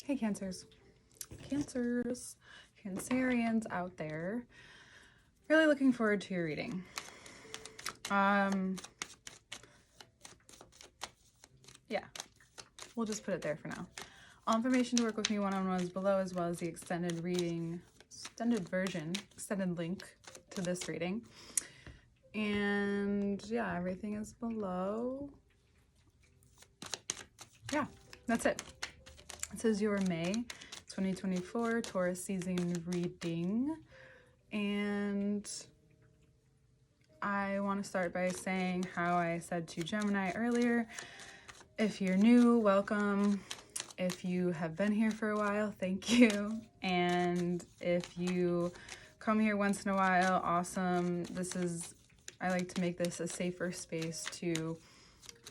Hey Cancers, Cancerians out there. Really looking forward to your reading. Yeah, we'll just put it there for now. All information to work with me one-on-one is below, as well as the extended link to this reading. And yeah, everything is below. Yeah, that's it. It says your May 2024 Taurus season reading. And I want to start by saying how I said to Gemini earlier, if you're new, welcome. If you have been here for a while, thank you. And if you come here once in a while, awesome. I like to make this a safer space to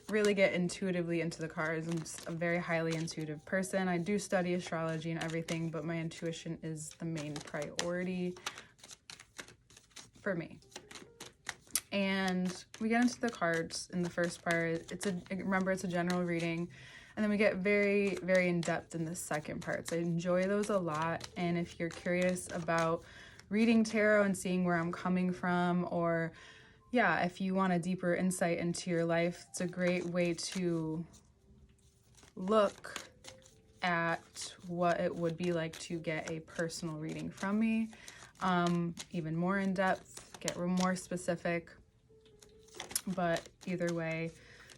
really get intuitively into the cards. I'm just a very highly intuitive person. I do study astrology and everything, but my intuition is the main priority for me. And we get into the cards in the first part. Remember, it's a general reading. And then we get very, very in-depth in the second part. So I enjoy those a lot. And if you're curious about reading tarot and seeing where I'm coming from, or yeah, if you want a deeper insight into your life, it's a great way to look at what it would be like to get a personal reading from me. Even more in depth, get more specific. But either way,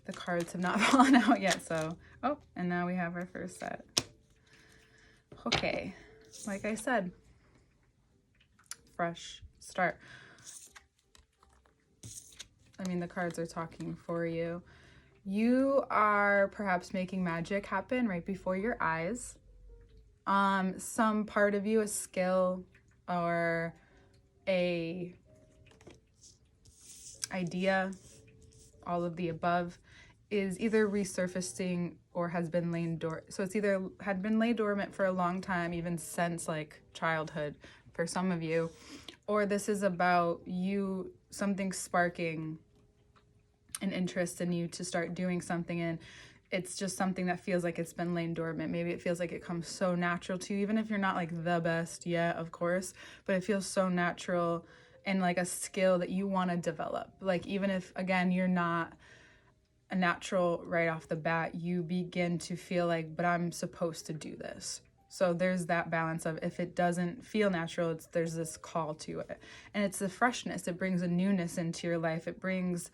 the cards have not fallen out yet. So, oh, and now we have our first set. Okay, like I said, fresh start. I mean, the cards are talking for you. You are perhaps making magic happen right before your eyes. Some part of you, a skill or a idea, all of the above, is either resurfacing or has been laying dormant. So it's either had been laid dormant for a long time, even since like childhood for some of you, or this is about you, something sparking an interest in you to start doing something, and it's just something that feels like it's been laying dormant. Maybe it feels like it comes so natural to you, even if you're not like the best yet, of course, but it feels so natural and like a skill that you want to develop. Like even if, again, you're not a natural right off the bat, you begin to feel like, but I'm supposed to do this. So there's that balance of, if it doesn't feel natural, there's this call to it. And it's the freshness. It brings a newness into your life. It brings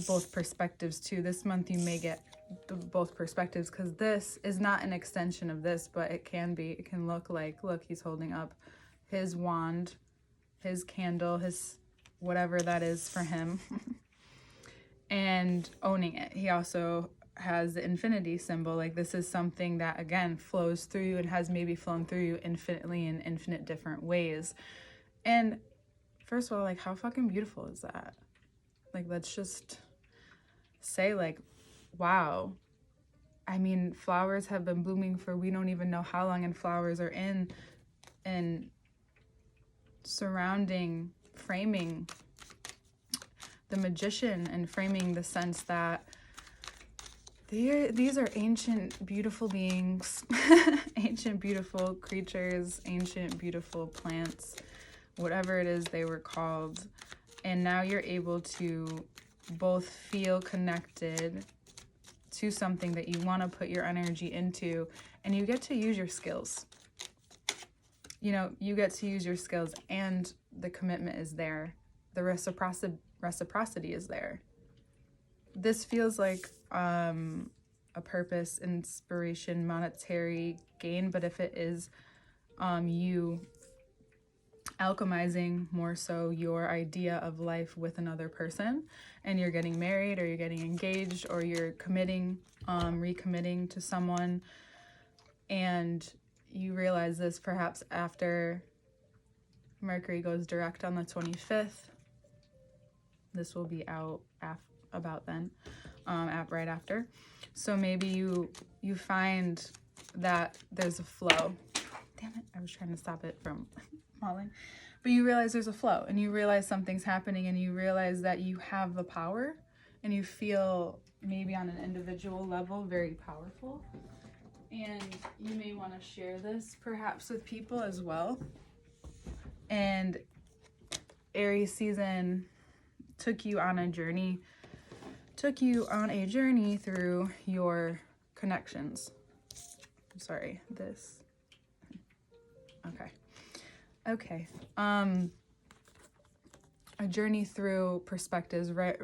both perspectives too. This month you may get both perspectives, because this is not an extension of this, but it can be. It can look like, look, he's holding up his wand, his candle, his whatever that is for him, and owning it. He also has the infinity symbol. Like this is something that, again, flows through you and has maybe flown through you infinitely in infinite different ways. And first of all, like, how fucking beautiful is that? Like, let's just say, like, wow. I mean, flowers have been blooming for we don't even know how long, and flowers are in and surrounding, framing the magician and framing the sense that these are ancient, beautiful beings, ancient, beautiful creatures, ancient, beautiful plants, whatever it is they were called. And now you're able to both feel connected to something that you want to put your energy into, and you get to use your skills. You know, you get to use your skills, and the commitment is there. The reciprocity is there. This feels like a purpose, inspiration, monetary gain, but if it is you alchemizing more so your idea of life with another person, and you're getting married, or you're getting engaged, or you're committing, recommitting to someone, and you realize this perhaps after Mercury goes direct on the 25th. This will be out about then, right after. So maybe you find that there's a flow. Damn it, I was trying to stop it from falling. But you realize there's a flow, and you realize something's happening, and you realize that you have the power, and you feel maybe on an individual level, very powerful. And you may want to share this perhaps with people as well. And Aries season took you on a journey through your connections. I'm sorry, this. Okay. A journey through perspectives, right?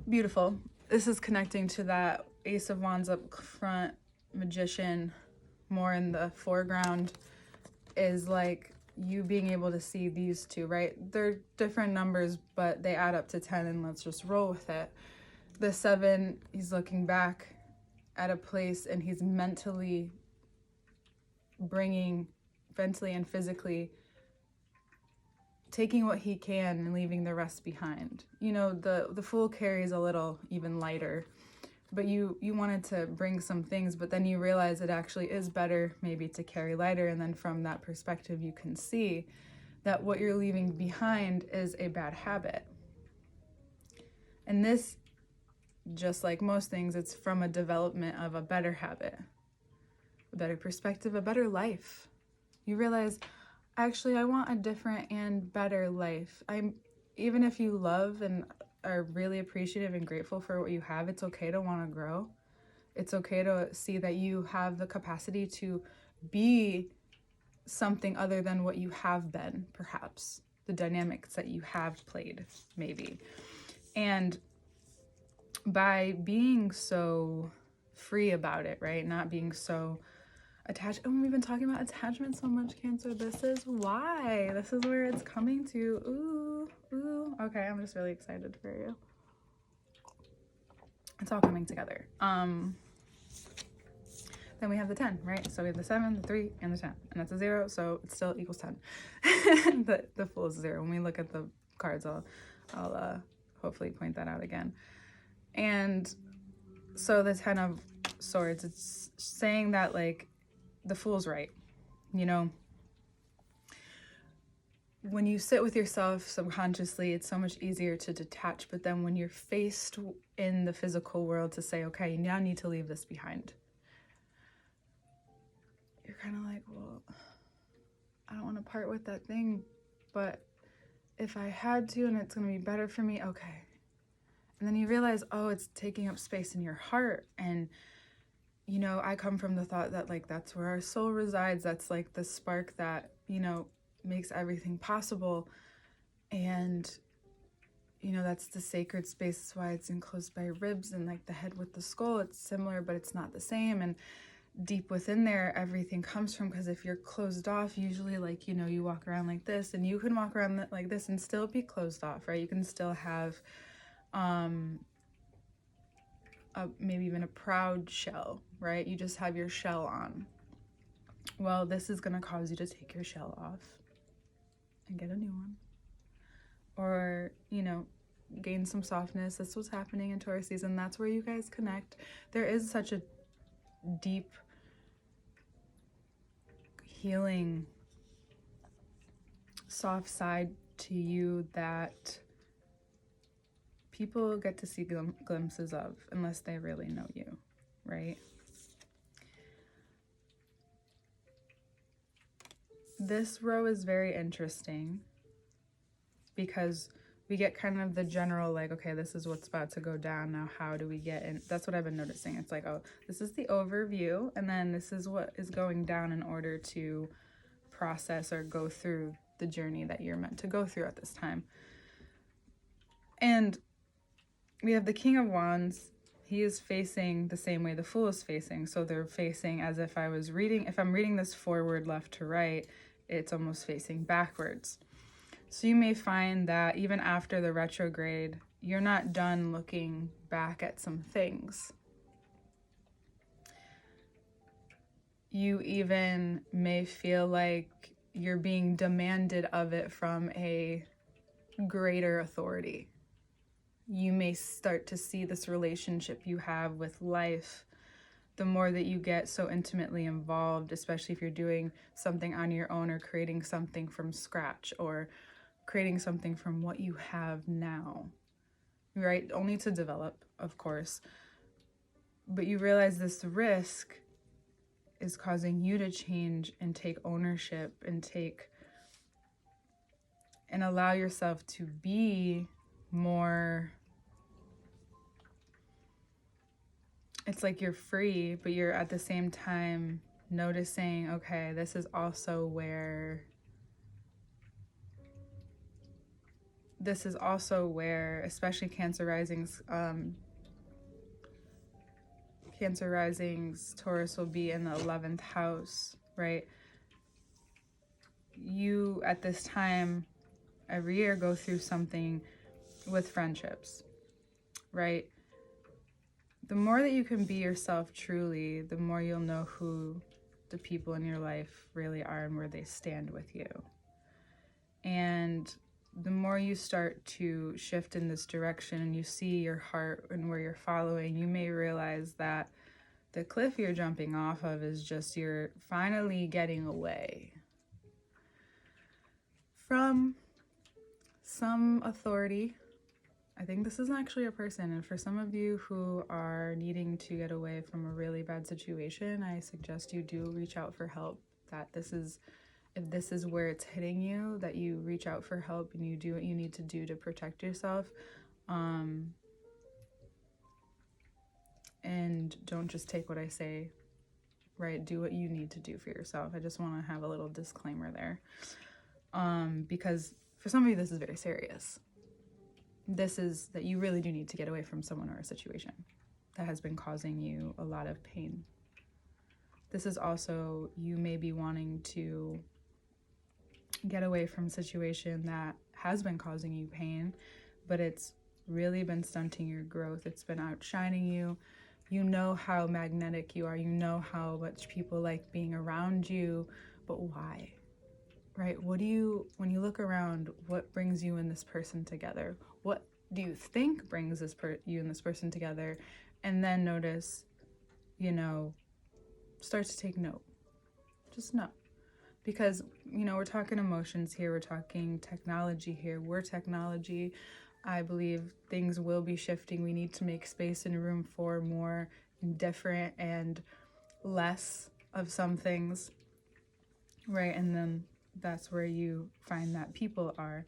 Beautiful. This is connecting to that Ace of Wands up front, Magician, more in the foreground, is like you being able to see these two, right? They're different numbers, but they add up to 10, and let's just roll with it. The 7, he's looking back at a place, and he's mentally and physically taking what he can and leaving the rest behind. You know, the Fool carries a little even lighter, but you wanted to bring some things, but then you realize it actually is better maybe to carry lighter, and then from that perspective you can see that what you're leaving behind is a bad habit. And this, just like most things, it's from a development of a better habit, a better perspective, a better life. You realize, actually, I want a different and better life. Even if you love and are really appreciative and grateful for what you have, it's okay to want to grow. It's okay to see that you have the capacity to be something other than what you have been, perhaps. The dynamics that you have played, maybe. And by being so free about it, right? Not being so attached. Oh, we've been talking about attachment so much, Cancer. This is why. This is where it's coming to. Ooh. Okay, I'm just really excited for you. It's all coming together. Then we have the 10, right? So we have the 7, the 3, and the 10. And that's a 0, so it still equals 10. The Fool is 0. When we look at the cards, I'll hopefully point that out again. And so the 10 of Swords, it's saying that, like, the Fool's right. You know, when you sit with yourself subconsciously, it's so much easier to detach. But then when you're faced in the physical world to say, okay, you now need to leave this behind, you're kind of like, well, I don't want to part with that thing, but if I had to and it's going to be better for me, okay. And then you realize, oh, it's taking up space in your heart. And, you know, I come from the thought that, like, that's where our soul resides. That's like the spark that, you know, makes everything possible. And, you know, that's the sacred space. That's why it's enclosed by ribs, and like the head with the skull, it's similar, but it's not the same. And deep within there, everything comes from, because if you're closed off, usually, like, you know, you walk around like this, and you can walk around like this and still be closed off, right? You can still have maybe even a proud shell, right? You just have your shell on. Well, this is going to cause you to take your shell off and get a new one. Or, you know, gain some softness. That's what's happening in Taurus season. That's where you guys connect. There is such a deep healing, soft side to you that people get to see glimpses of unless they really know you, right? This row is very interesting because we get kind of the general, like, okay, this is what's about to go down. Now, how do we get in? That's what I've been noticing. It's like, oh, this is the overview, and then this is what is going down in order to process or go through the journey that you're meant to go through at this time. And we have the King of Wands. He is facing the same way the Fool is facing. So they're facing as if I'm reading this forward, left to right, it's almost facing backwards. So you may find that even after the retrograde, you're not done looking back at some things. You even may feel like you're being demanded of it from a greater authority. You may start to see this relationship you have with life, the more that you get so intimately involved, especially if you're doing something on your own or creating something from scratch or creating something from what you have now, right? Only to develop, of course. But you realize this risk is causing you to change and take ownership and allow yourself to be more. It's like you're free, but you're at the same time noticing, okay, this is also where, especially Cancer rising's Taurus will be in the 11th house, right? You, at this time, every year go through something with friendships, right? The more that you can be yourself truly, the more you'll know who the people in your life really are and where they stand with you. And the more you start to shift in this direction and you see your heart and where you're following, you may realize that the cliff you're jumping off of is just you're finally getting away from some authority. I think this is actually a person, and for some of you who are needing to get away from a really bad situation, I suggest you do reach out for help. If this is where it's hitting you, that you reach out for help and you do what you need to do to protect yourself. And don't just take what I say, right? Do what you need to do for yourself. I just want to have a little disclaimer there. Because for some of you, this is very serious. This is that you really do need to get away from someone or a situation that has been causing you a lot of pain. This is also, you may be wanting to get away from a situation that has been causing you pain, but it's really been stunting your growth. It's been outshining you. You know how magnetic you are. You know how much people like being around you, but why? Right? When you look around, what brings you and this person together? What do you think brings you and this person together? And then notice, start to take note. Just know. Because, we're talking emotions here. We're talking technology here. We're technology. I believe things will be shifting. We need to make space and room for more different and less of some things, right? And then that's where you find that people are.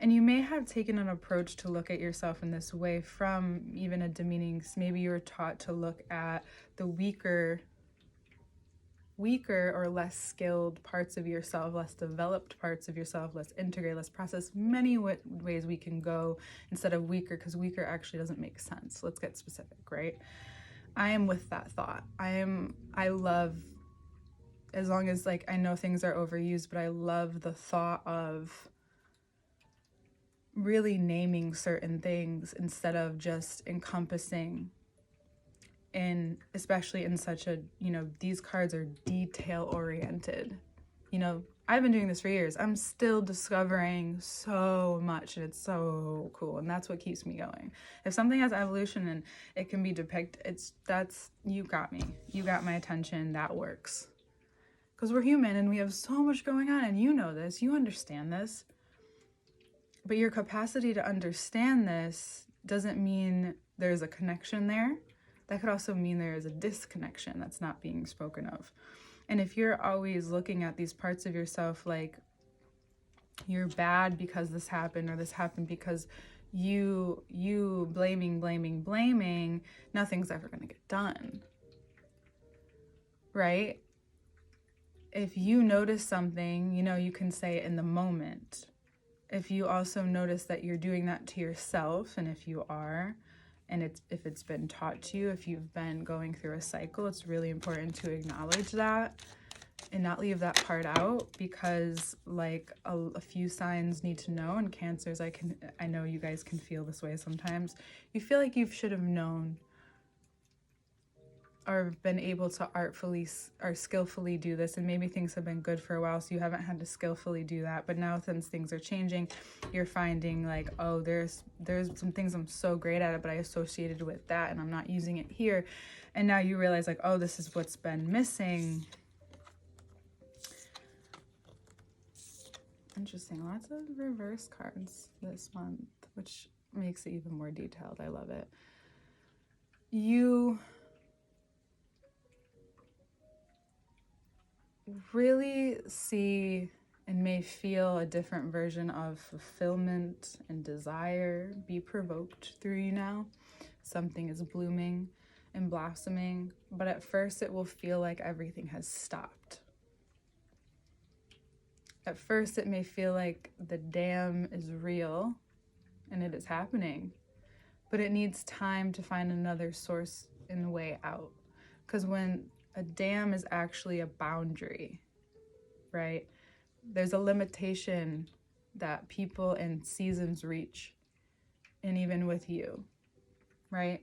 And you may have taken an approach to look at yourself in this way from even a demeaning, maybe you were taught to look at the weaker or less skilled parts of yourself, less developed parts of yourself, less integrated, less processed, many ways we can go instead of weaker, because weaker actually doesn't make sense. Let's get specific, right? I am with that thought. I love, as long as I know things are overused, but I love the thought of really naming certain things instead of just encompassing especially in such a, these cards are detail oriented. I've been doing this for years. I'm still discovering so much, and it's so cool, and that's what keeps me going. If something has evolution and it can be depicted, you got me. You got my attention. That works. Because we're human and we have so much going on, and you know this, you understand this. But your capacity to understand this doesn't mean there's a connection there. That could also mean there is a disconnection that's not being spoken of. And if you're always looking at these parts of yourself like you're bad because this happened, or this happened because you blaming, nothing's ever going to get done. Right? If you notice something, you can say it in the moment. If you also notice that you're doing that to yourself, and if you are, and if it's been taught to you, if you've been going through a cycle, it's really important to acknowledge that and not leave that part out, because a few signs need to know, and Cancers, I know you guys can feel this way sometimes. You feel like you should have known or been able to artfully or skillfully do this, and maybe things have been good for a while, so you haven't had to skillfully do that. But now, since things are changing, you're finding there's some things I'm so great at it, but I associated with that, and I'm not using it here. And now you realize this is what's been missing. Interesting. Lots of reverse cards this month, which makes it even more detailed. I love it. you really see and may feel a different version of fulfillment and desire be provoked through you now. Something is blooming and blossoming, but at first it will feel like everything has stopped. At first it may feel like the dam is real and it is happening, but it needs time to find another source and way out. Because when a dam is actually a boundary, right? There's a limitation that people and seasons reach, and even with you, right?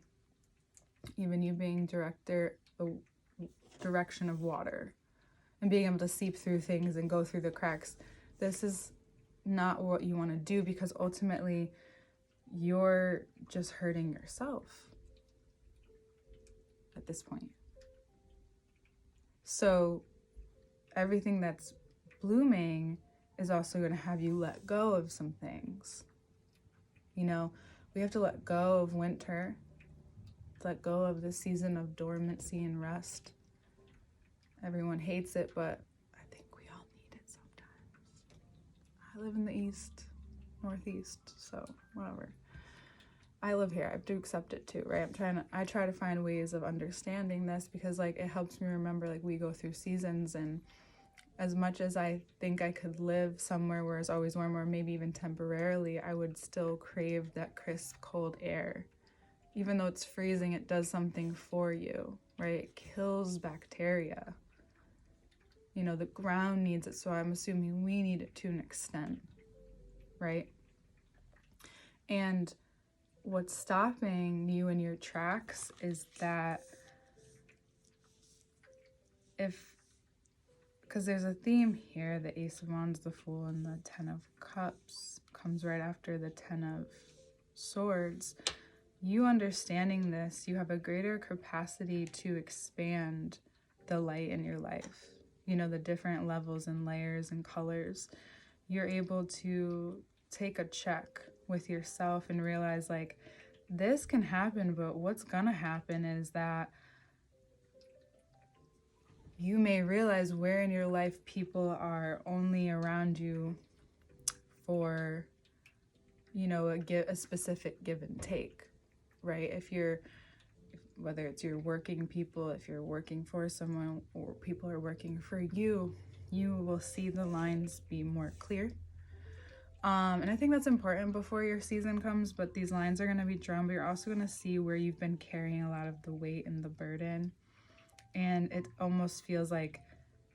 Even you being the direction of water and being able to seep through things and go through the cracks. This is not what you want to do, because ultimately you're just hurting yourself at this point. So everything that's blooming is also going to have you let go of some things. You know, we have to let go of winter, let go of the season of dormancy and rest. Everyone hates it, but I think we all need it sometimes. I live in the east, northeast, so whatever. I live here. I have to accept it too, right? I try to find ways of understanding this, because like it helps me remember, like, we go through seasons, and as much as I think I could live somewhere where it's always warm, or maybe even temporarily, I would still crave that crisp, cold air. Even though it's freezing, it does something for you, right? It kills bacteria. You know, the ground needs it, so I'm assuming we need it to an extent, right? And what's stopping you in your tracks is that because there's a theme here, the Ace of Wands, the Fool, and the Ten of Cups comes right after the Ten of Swords. You understanding this, you have a greater capacity to expand the light in your life. You know, the different levels and layers and colors. You're able to take a check with yourself and realize, like, this can happen, but what's gonna happen is that you may realize where in your life people are only around you for, you know, a specific give and take, right? Whether it's your working people, if you're working for someone, or people are working for you, you will see the lines be more clear. And I think that's important before your season comes, but these lines are going to be drawn, but you're also going to see where you've been carrying a lot of the weight and the burden. And it almost feels like,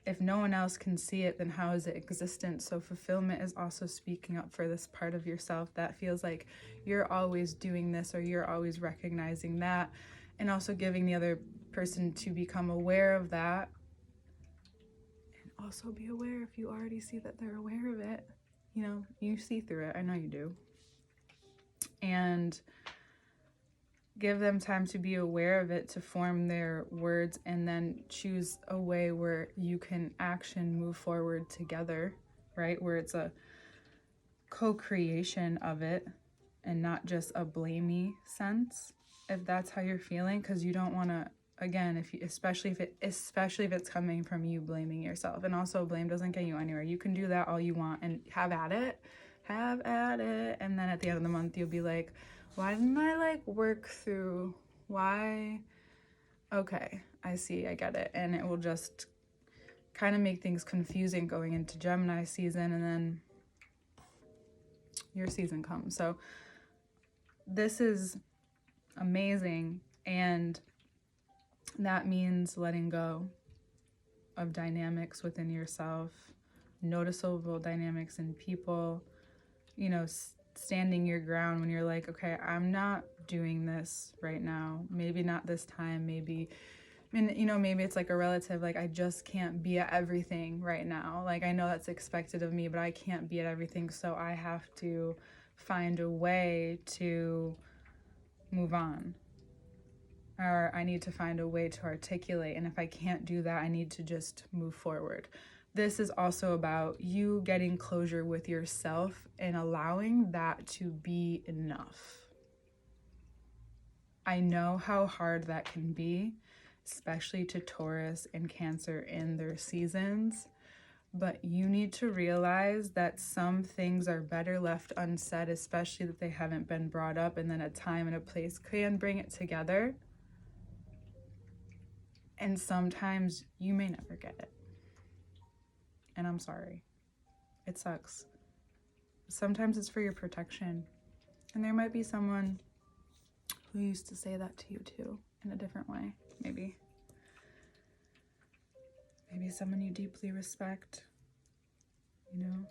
if no one else can see it, then how is it existent? So fulfillment is also speaking up for this part of yourself that feels like you're always doing this, or you're always recognizing that, and also giving the other person to become aware of that, and also be aware if you already see that they're aware of it. You know, you see through it. I know you do. And give them time to be aware of it, to form their words, and then choose a way where you can move forward together, right? Where it's a co-creation of it and not just a blamey sense, if that's how you're feeling, because you don't want to, again, especially if it's coming from you blaming yourself. And also, blame doesn't get you anywhere. You can do that all you want and have at it, and then at the end of the month you'll be like, why didn't I work through, why? Okay, I see, I get it. And it will just kind of make things confusing going into Gemini season, and then your season comes. So this is amazing, and that means letting go of dynamics within yourself, noticeable dynamics in people, you know, standing your ground when you're like, okay, I'm not doing this right now, maybe not this time, maybe it's like a relative, like, I just can't be at everything right now, like, I know that's expected of me, but I can't be at everything, so I have to find a way to move on, or I need to find a way to articulate, and if I can't do that, I need to just move forward. This is also about you getting closure with yourself and allowing that to be enough. I know how hard that can be, especially to Taurus and Cancer in their seasons. But you need to realize that some things are better left unsaid, especially that they haven't been brought up, and then a time and a place can bring it together. And sometimes you may never get it. And I'm sorry. It sucks. Sometimes it's for your protection. And there might be someone who used to say that to you too, in a different way, maybe. Maybe someone you deeply respect, you know?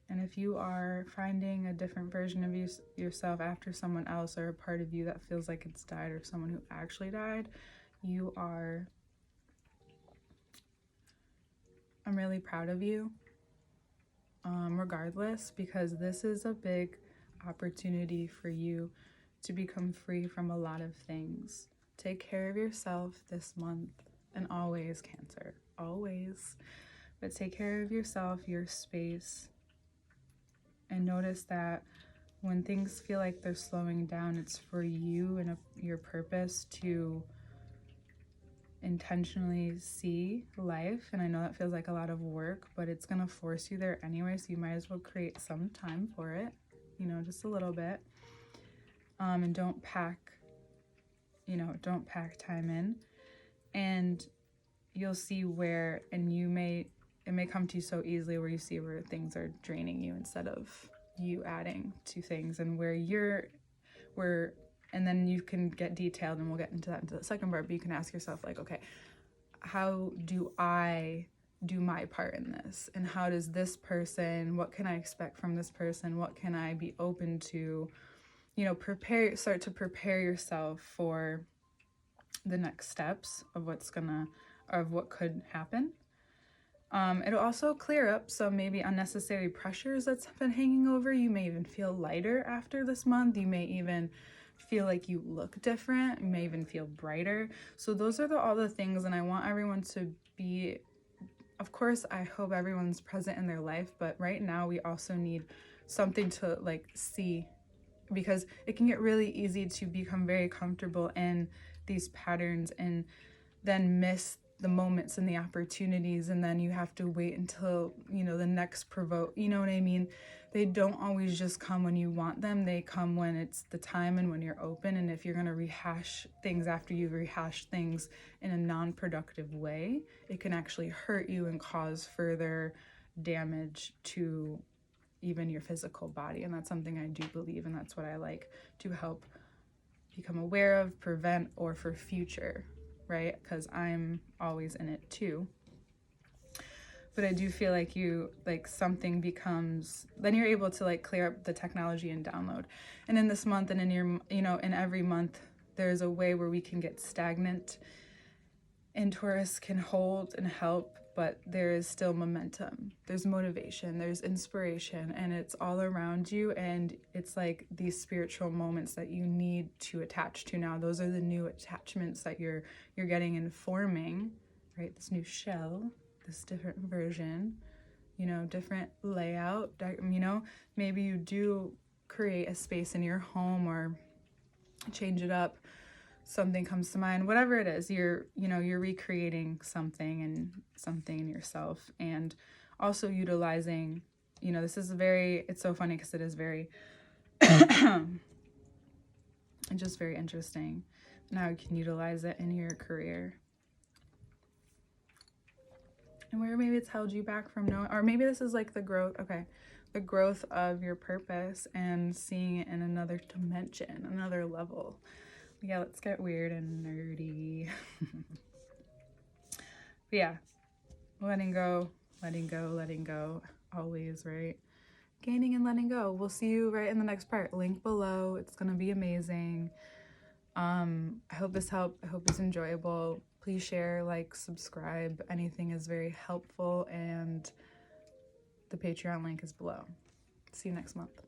And if you are finding a different version of yourself after someone else, or a part of you that feels like it's died, or someone who actually died, I'm really proud of you, regardless, because this is a big opportunity for you to become free from a lot of things. Take care of yourself this month, and always, Cancer, always. But take care of yourself, your space, and notice that when things feel like they're slowing down, it's for you and your purpose to intentionally see life. And I know that feels like a lot of work, but it's gonna force you there anyway, so you might as well create some time for it, you know, just a little bit. And don't pack time in, and you'll see where, and it may come to you so easily, where you see where things are draining you instead of you adding to things, and and then you can get detailed, and we'll get into that into the second part, but you can ask yourself, like, okay, how do I do my part in this? And how does this person, what can I expect from this person? What can I be open to? You know, start to prepare yourself for the next steps of what could happen. It'll also clear up some maybe unnecessary pressures that's been hanging over. You may even feel lighter after this month. You may even feel like you look different. You may even feel brighter. So those are all the things, and I want everyone to be, of course, I hope everyone's present in their life, but right now we also need something to like see, because it can get really easy to become very comfortable in these patterns and then miss the moments and the opportunities, and then you have to wait until, you know, the next provoke, you know what I mean? They don't always just come when you want them. They come when it's the time and when you're open. And if you're going to rehash things after you've rehashed things in a non-productive way, it can actually hurt you and cause further damage to even your physical body. And that's something I do believe, and that's what I like to help become aware of, prevent, or for future, right? Because I'm always in it too. But I do feel like something becomes, then you're able to like clear up the technology and download. And in this month, and in in every month, there's a way where we can get stagnant, and Taurus can hold and help, but there is still momentum. There's motivation, there's inspiration, and it's all around you. And it's like these spiritual moments that you need to attach to now. Those are the new attachments that you're getting and forming, right? This new shell, this different version, different layout, maybe you do create a space in your home or change it up. Something comes to mind, whatever it is, you're recreating something in yourself, and also utilizing, it's so funny because it is very, and just very interesting. Now you can utilize it in your career. And where maybe it's held you back from knowing, or maybe this is like the growth of your purpose and seeing it in another dimension, another level. Yeah, let's get weird and nerdy. But yeah, letting go, always, right? Gaining and letting go. We'll see you right in the next part. Link below. It's gonna be amazing. I hope this helped. I hope it's enjoyable. Please share, like, subscribe. Anything is very helpful, and the Patreon link is below. See you next month.